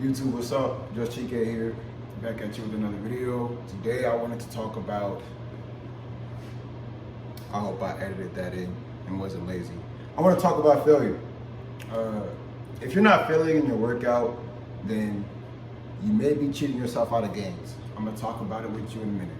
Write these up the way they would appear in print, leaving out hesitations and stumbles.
YouTube, what's up? Just Chike here, back at you with another video. Today I wanted to talk about, I hope I edited that in and wasn't lazy. I want to talk about failure. If you're not failing in your workout, then you may be cheating yourself out of gains. I'm going to talk about it with you in a minute.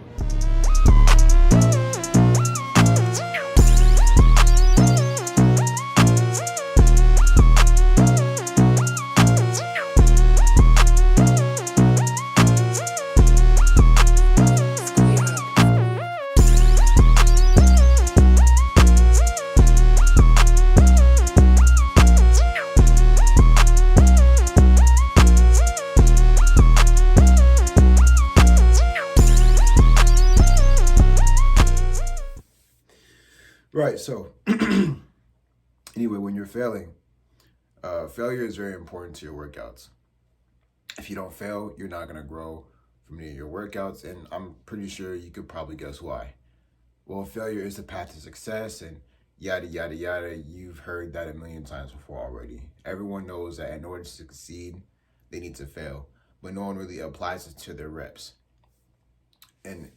Right, so anyway, when you're failing, failure is very important to your workouts. If you don't fail, you're not going to grow from any of your workouts, and I'm pretty sure you could probably guess why. Well, failure is the path to success, and yada, yada, yada. You've heard that a million times before already. Everyone knows that in order to succeed, they need to fail, but no one really applies it to their reps. And,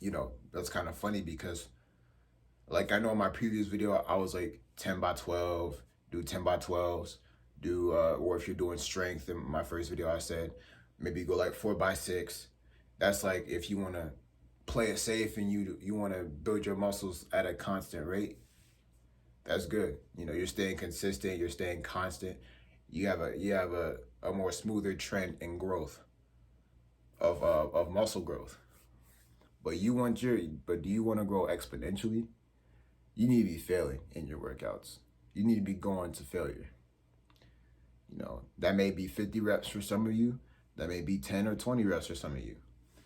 that's kind of funny because like I know in my previous video, I was like 10 by 12, do 10 by 12s, or if you're doing strength in my first video, I said, maybe go like 4 by 6. That's like if you want to play it safe and you want to build your muscles at a constant rate, that's good. You're staying consistent, you're staying constant. You have a more smoother trend in growth of muscle growth. But do you want to grow exponentially? You need to be failing in your workouts. You need to be going to failure. That may be 50 reps for some of you. That may be 10 or 20 reps for some of you.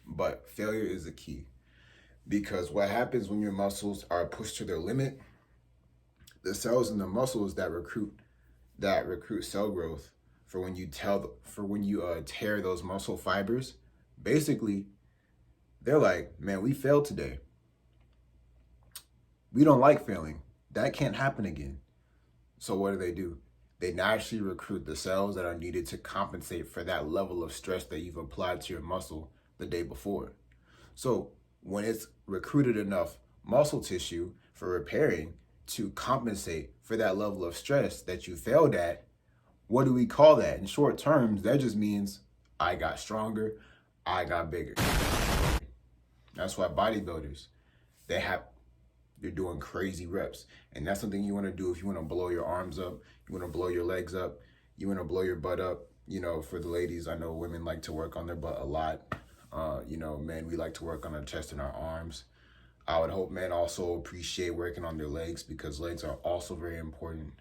But failure is the key. Because what happens when your muscles are pushed to their limit, the cells in the muscles that recruit cell growth for when you tear those muscle fibers, basically, they're like, man, we failed today. We don't like failing. That can't happen again. So what do? They naturally recruit the cells that are needed to compensate for that level of stress that you've applied to your muscle the day before. So when it's recruited enough muscle tissue for repairing to compensate for that level of stress that you failed at, what do we call that? In short terms, that just means I got stronger, I got bigger. That's why bodybuilders, they're doing crazy reps. And that's something you want to do if you want to blow your arms up, you want to blow your legs up, you want to blow your butt up. For the ladies, I know women like to work on their butt a lot. Men, we like to work on our chest and our arms. I would hope men also appreciate working on their legs because legs are also very important.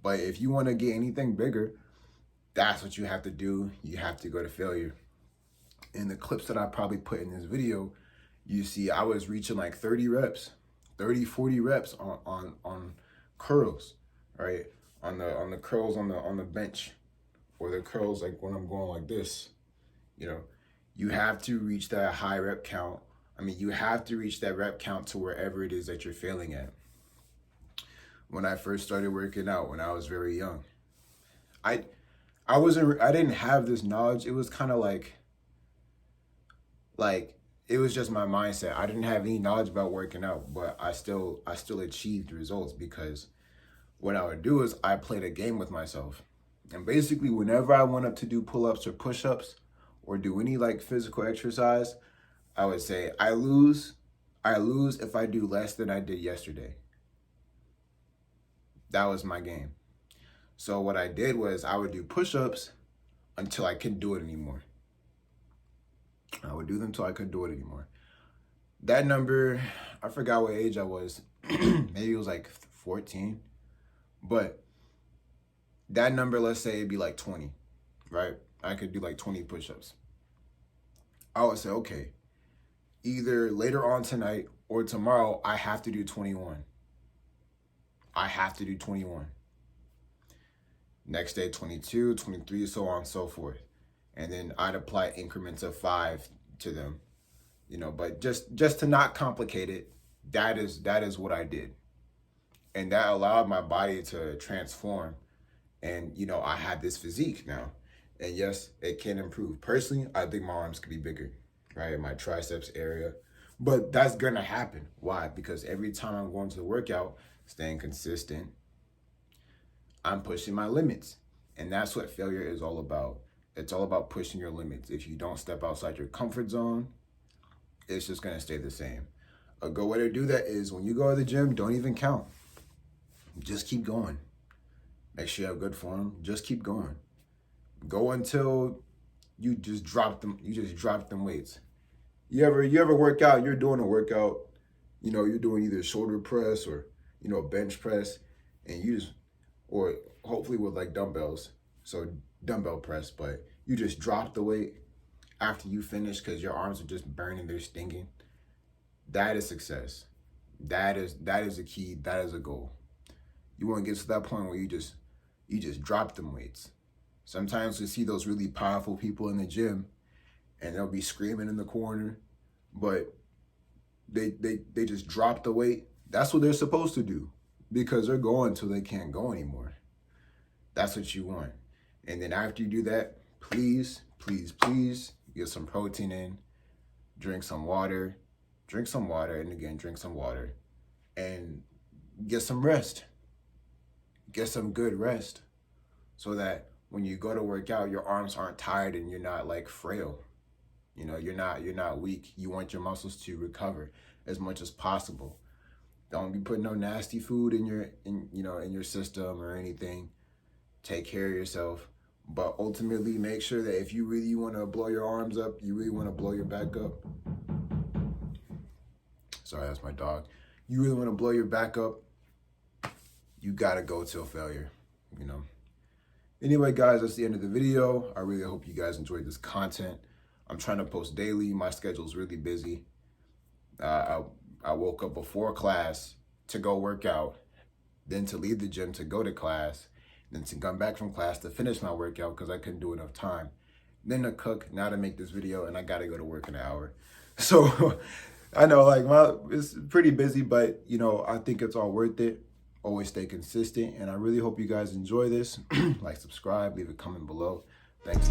But if you want to get anything bigger, that's what you have to do. You have to go to failure. In the clips that I probably put in this video, you see I was reaching like 30 reps. 30, 40 reps on curls, right? On the curls on the bench, or the curls like when I'm going like this. You have to reach that high rep count. You have to reach that rep count to wherever it is that you're failing at. When I first started working out, when I was very young, I didn't have this knowledge. It was kind of like it was just my mindset. I didn't have any knowledge about working out, but I still achieved results because what I would do is I played a game with myself. And basically whenever I went up to do pull-ups or push-ups or do any like physical exercise, I would say, I lose if I do less than I did yesterday. That was my game. So what I did was I would do push-ups until I couldn't do it anymore. I would do them until I couldn't do it anymore. That number, I forgot what age I was. Maybe it was like 14. But that number, let's say it'd be like 20, right? I could do like 20 push-ups. I would say, okay, either later on tonight or tomorrow, I have to do 21. I have to do 21. Next day, 22, 23, so on and so forth. And then I'd apply increments of 5 to them, but just to not complicate it, that is what I did. And that allowed my body to transform. And, I had this physique now. And yes, it can improve. Personally, I think my arms could be bigger, right? My triceps area. But that's going to happen. Why? Because every time I'm going to the workout, staying consistent, I'm pushing my limits. And that's what failure is all about. It's all about pushing your limits. If you don't step outside your comfort zone, it's just going to stay the same. A good way to do that is when you go to the gym, don't even count. Just keep going. Make sure you have good form. Just keep going. Go until you just drop them. You just drop them weights. You ever work out? You're doing a workout. You're doing either shoulder press or bench press, and you just, or hopefully with like dumbbells. So dumbbell press, but you just drop the weight after you finish because your arms are just burning. They're stinging. That is success. That is a key. That is a goal. You want to get to that point where you just drop them weights. Sometimes we see those really powerful people in the gym and they'll be screaming in the corner, but they just drop the weight. That's what they're supposed to do because they're going till they can't go anymore. That's what you want. And then after you do that, please get some protein in, drink some water, and again, drink some water, and get some rest. Get some good rest so that when you go to work out, your arms aren't tired and you're not like frail. You're not weak. You want your muscles to recover as much as possible. Don't be putting no nasty food in your system or anything. Take care of yourself. But ultimately, make sure that if you really want to blow your arms up, you really want to blow your back up. Sorry, that's my dog. You really want to blow your back up, you got to go till failure, Anyway, guys, that's the end of the video. I really hope you guys enjoyed this content. I'm trying to post daily. My schedule's really busy. I woke up before class to go work out, then to leave the gym to go to class, then to come back from class to finish my workout because I couldn't do enough time, then to cook, now to make this video, and I got to go to work in an hour. So I know it's pretty busy, but I think it's all worth it. Always stay consistent, and I really hope you guys enjoy this. Like, subscribe, leave a comment below. Thanks.